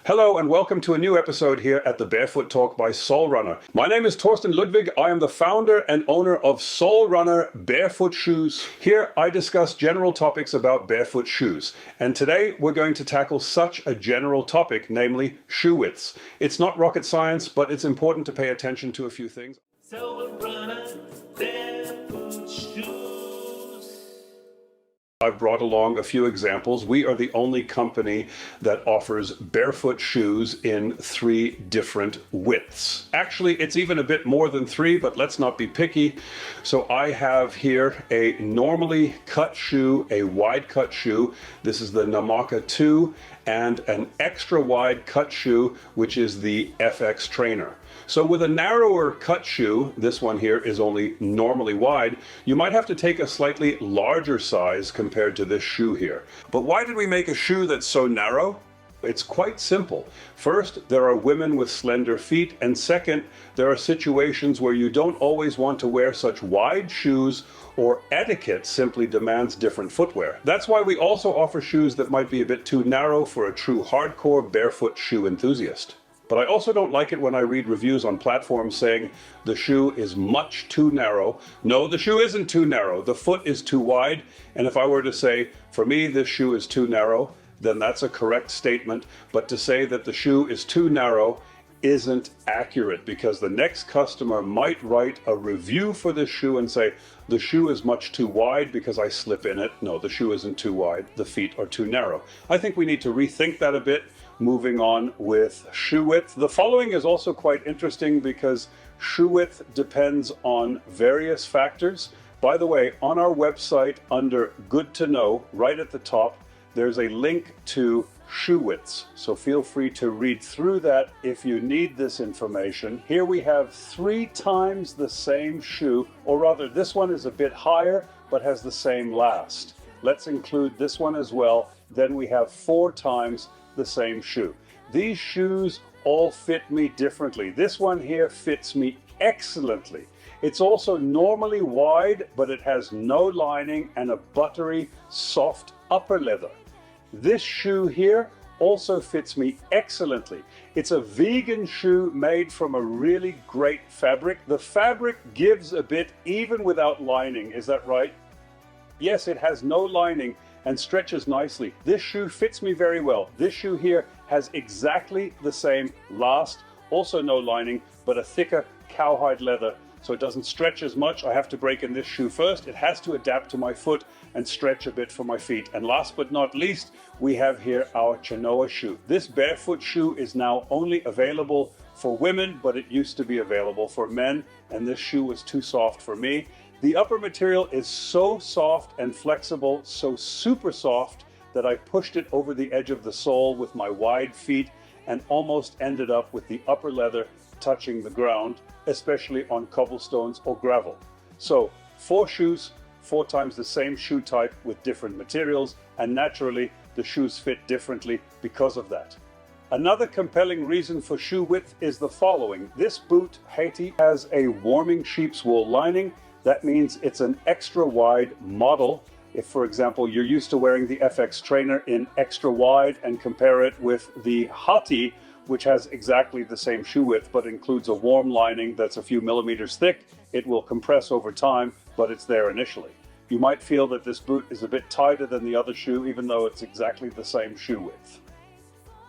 Hello and welcome to a new episode here at the Barefoot Talk by Sole Runner. My name is Torsten Ludwig. I am the founder and owner of Sole Runner Barfußschuhe. Here I discuss general topics about barefoot shoes. And today we're going to tackle such a general topic, namely shoe widths. It's not rocket science, but it's important to pay attention to a few things. Sole Runner Barfußschuhe. I've brought along a few examples. We are the only company that offers barefoot shoes in 3 different widths. Actually, it's even a bit more than 3, but let's not be picky. So I have here a normally cut shoe, a wide cut shoe. This is the Namaka 2, and an extra wide cut shoe, which is the FX Trainer. So with a narrower cut shoe, this one here is only normally wide, you might have to take a slightly larger size compared to this shoe here. But why did we make a shoe that's so narrow? It's quite simple. First, there are women with slender feet, and second, there are situations where you don't always want to wear such wide shoes, or etiquette simply demands different footwear. That's why we also offer shoes that might be a bit too narrow for a true hardcore barefoot shoe enthusiast. But I also don't like it when I read reviews on platforms saying the shoe is much too narrow. No, the shoe isn't too narrow. The foot is too wide. And if I were to say, for me, this shoe is too narrow, then that's a correct statement. But to say that the shoe is too narrow isn't accurate, because the next customer might write a review for this shoe and say, the shoe is much too wide because I slip in it. No, the shoe isn't too wide. The feet are too narrow. I think we need to rethink that a bit. Moving on with shoe width. The following is also quite interesting because shoe width depends on various factors. By the way, on our website under Good to Know, right at the top, there's a link to shoe widths. So feel free to read through that if you need this information. Here we have 3 times the same shoe, or rather this one is a bit higher but has the same last. Let's include this one as well. Then we have 4 times the same shoe. These shoes all fit me differently. This one here fits me excellently. It's also normally wide, but it has no lining and a buttery, soft upper leather. This shoe here also fits me excellently. It's a vegan shoe made from a really great fabric. The fabric gives a bit even without lining, is that right? Yes, it has no lining and stretches nicely. This shoe fits me very well. This shoe here has exactly the same last, also no lining, but a thicker cowhide leather, so it doesn't stretch as much. I have to break in this shoe first. It has to adapt to my foot and stretch a bit for my feet. And last but not least, we have here our Chenoa shoe. This barefoot shoe is now only available for women, but it used to be available for men, and this shoe was too soft for me. The upper material is so soft and flexible, so super soft, that I pushed it over the edge of the sole with my wide feet and almost ended up with the upper leather touching the ground, especially on cobblestones or gravel. So 4 shoes, 4 times the same shoe type with different materials, and naturally the shoes fit differently because of that. Another compelling reason for shoe width is the following. This boot, Haiti, has a warming sheep's wool lining. That means it's an extra wide model. If, for example, you're used to wearing the FX Trainer in extra wide and compare it with the Hati, which has exactly the same shoe width but includes a warm lining that's a few millimeters thick, it will compress over time, but it's there initially. You might feel that this boot is a bit tighter than the other shoe, even though it's exactly the same shoe width.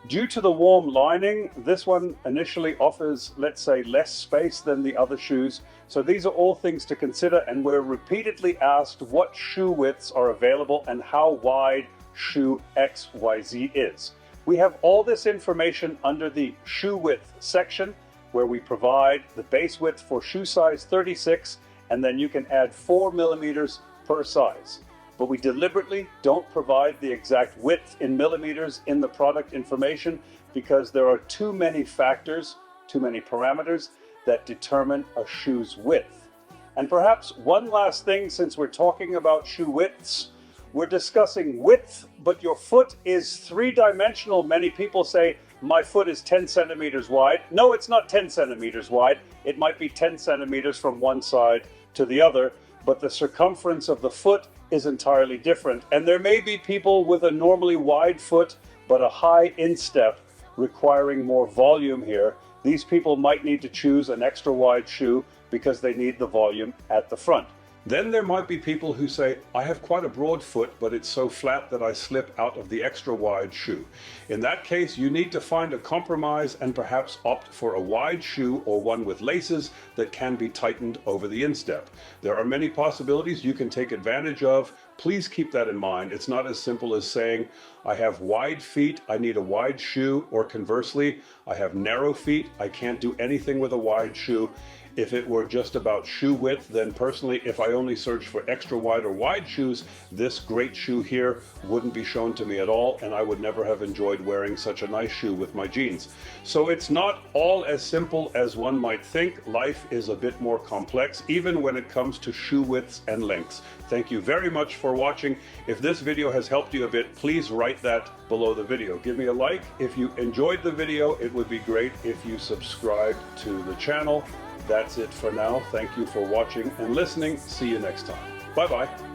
Due to the warm lining, this one initially offers, let's say, less space than the other shoes. So these are all things to consider, and we're repeatedly asked what shoe widths are available and how wide shoe XYZ is. We have all this information under the shoe width section, where we provide the base width for shoe size 36, and then you can add 4 millimeters per size. But we deliberately don't provide the exact width in millimeters in the product information because there are too many factors, too many parameters that determine a shoe's width. And perhaps one last thing, since we're talking about shoe widths, we're discussing width, but your foot is 3-dimensional. Many people say, my foot is 10 centimeters wide. No, it's not 10 centimeters wide. It might be 10 centimeters from one side to the other, but the circumference of the foot is entirely different. And there may be people with a normally wide foot, but a high instep, requiring more volume here, these people might need to choose an extra wide shoe because they need the volume at the front. Then there might be people who say, I have quite a broad foot, but it's so flat that I slip out of the extra wide shoe. In that case, you need to find a compromise and perhaps opt for a wide shoe or one with laces that can be tightened over the instep. There are many possibilities you can take advantage of. Please keep that in mind. It's not as simple as saying, I have wide feet, I need a wide shoe, or conversely, I have narrow feet, I can't do anything with a wide shoe. If it were just about shoe width, then personally, if I only search for extra wide or wide shoes, this great shoe here wouldn't be shown to me at all, and I would never have enjoyed wearing such a nice shoe with my jeans. So it's not all as simple as one might think. Life is a bit more complex, even when it comes to shoe widths and lengths. Thank you very much for watching. If this video has helped you a bit, please write that below the video. Give me a like. If you enjoyed the video, it would be great if you subscribed to the channel. That's it for now. Thank you for watching and listening. See you next time. Bye-bye.